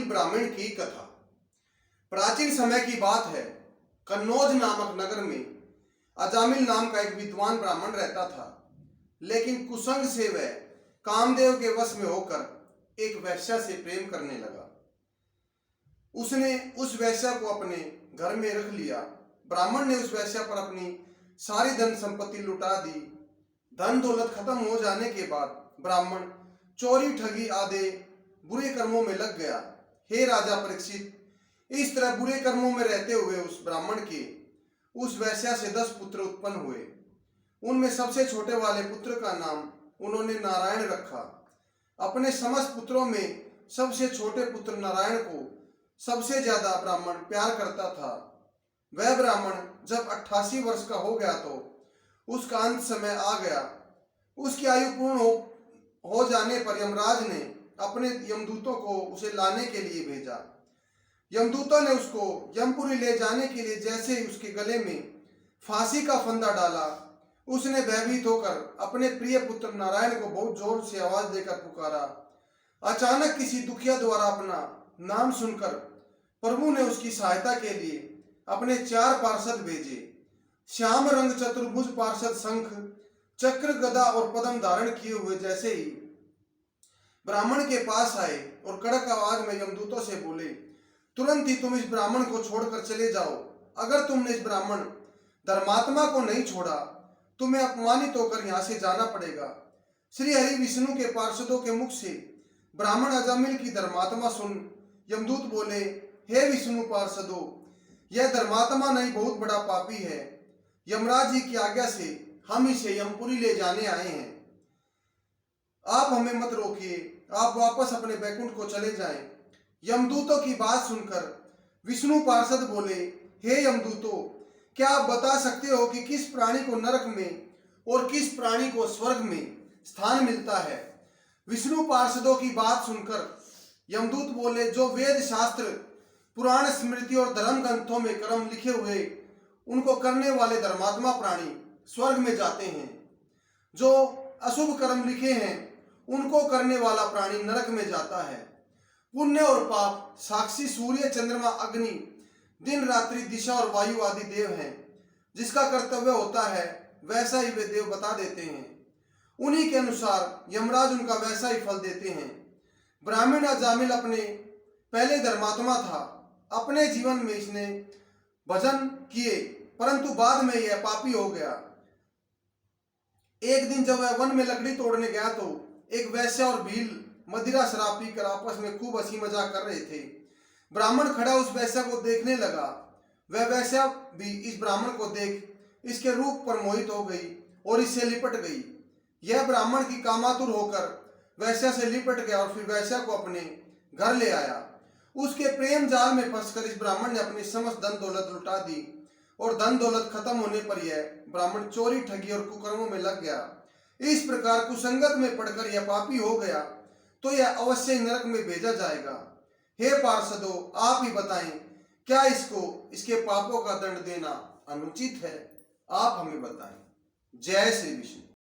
ब्राह्मण की कथा। प्राचीन समय की बात है। कन्नौज नामक नगर में अजामिल नाम का एक विद्वान ब्राह्मण रहता था, लेकिन कुसंग से वह कामदेव के वश में होकर एक वैश्या से प्रेम करने लगा। उसने उस वैश्या को अपने घर में रख लिया। ब्राह्मण ने उस वैश्या पर अपनी सारी धन संपत्ति लुटा दी। धन दौलत खत्म हो जाने के बाद ब्राह्मण चोरी ठगी आदि बुरे कर्मों में लग गया। हे राजा परीक्षित, इस तरह बुरे कर्मों में रहते हुए उस ब्राह्मण के उस वैश्या से 10 पुत्र उत्पन्न हुए। उनमें सबसे छोटे वाले पुत्र का नाम उन्होंने नारायण रखा। अपने समस्त पुत्रों में सबसे छोटे पुत्र नारायण को सबसे ज्यादा ब्राह्मण प्यार करता था। वह ब्राह्मण जब 88 वर्ष का हो गया तो उसका अंत समय आ गया। उसकी आयु पूर्ण हो जाने पर यमराज ने अपने यमदूतों को उसे लाने के लिए भेजा। यमदूतों ने उसको यमपुरी ले जाने के लिए जैसे ही उसके गले में फांसी का फंदा डाला, उसने भयभीत होकर अपने प्रिय पुत्र नारायण को बहुत जोर से आवाज देकर पुकारा। अचानक किसी दुखिया द्वारा अपना नाम सुनकर प्रभु ने उसकी सहायता के लिए अपने 4 पार्षद भेजे। श्याम रंग चतुर्भुज पार्षद शंख चक्र गदा और पद्म धारण किए हुए जैसे ही ब्राह्मण के पास आए और कड़क आवाज में यमदूतों से बोले, तुरंत ही तुम इस ब्राह्मण को छोड़कर चले जाओ। अगर तुमने इस ब्राह्मण धर्मात्मा को नहीं छोड़ा, तुम्हें अपमानित होकर यहाँ से जाना पड़ेगा। श्री हरि विष्णु के पार्षदों के मुख से ब्राह्मण अजामिल की धर्मात्मा सुन यमदूत बोले, हे विष्णु पार्षदों, यह धर्मात्मा नहीं बहुत बड़ा पापी है। यमराज जी की आज्ञा से हम इसे यमपुरी ले जाने आए हैं। आप हमें मत रोकिए, आप वापस अपने बैकुंठ को चले जाएं। यमदूतों की बात सुनकर विष्णु पार्षद बोले, हे यमदूतों, क्या आप बता सकते हो कि किस प्राणी को नरक में और किस प्राणी को स्वर्ग में स्थान मिलता है? विष्णु पार्षदों की बात सुनकर यमदूत बोले, जो वेद शास्त्र पुराण स्मृति और धर्म ग्रंथों में कर्म लिखे हुए उनको करने वाले धर्मात्मा प्राणी स्वर्ग में जाते हैं। जो अशुभ कर्म लिखे हैं उनको करने वाला प्राणी नरक में जाता है। पुण्य और पाप साक्षी सूर्य चंद्रमा अग्नि दिन रात्रि दिशा और वायु आदि देव हैं। जिसका कर्तव्य होता है वैसा ही वे देव बता देते हैं। उन्हीं के अनुसार यमराज उनका वैसा ही फल देते हैं। ब्राह्मण अजामिल अपने पहले धर्मात्मा था। अपने जीवन में इसने भजन किए, परंतु बाद में यह पापी हो गया। एक दिन जब वह वन में लकड़ी तोड़ने गया तो एक वैश्या और भील मदिरा शराब पीकर आपस में खूब हंसी मजाक कर रहे थे। ब्राह्मण खड़ा उस वैश्या को देखने लगा। वह वैश्या भी इस ब्राह्मण को देख इसके रूप पर मोहित हो गई और इससे लिपट गई। यह ब्राह्मण की कामातुर होकर वैश्या से लिपट गया और फिर वैश्या को अपने घर ले आया। उसके प्रेम जाल में फंसकर इस ब्राह्मण ने अपनी समस्त धन दौलत लुटा दी और धन दौलत खत्म होने पर यह ब्राह्मण चोरी ठगी और कुकर्मों में लग गया। इस प्रकार कुसंगत में पड़कर यह पापी हो गया तो यह अवश्य ही नरक में भेजा जाएगा। हे पार्षदों, आप ही बताएं, क्या इसको इसके पापों का दंड देना अनुचित है? आप हमें बताएं। जय श्री विष्णु।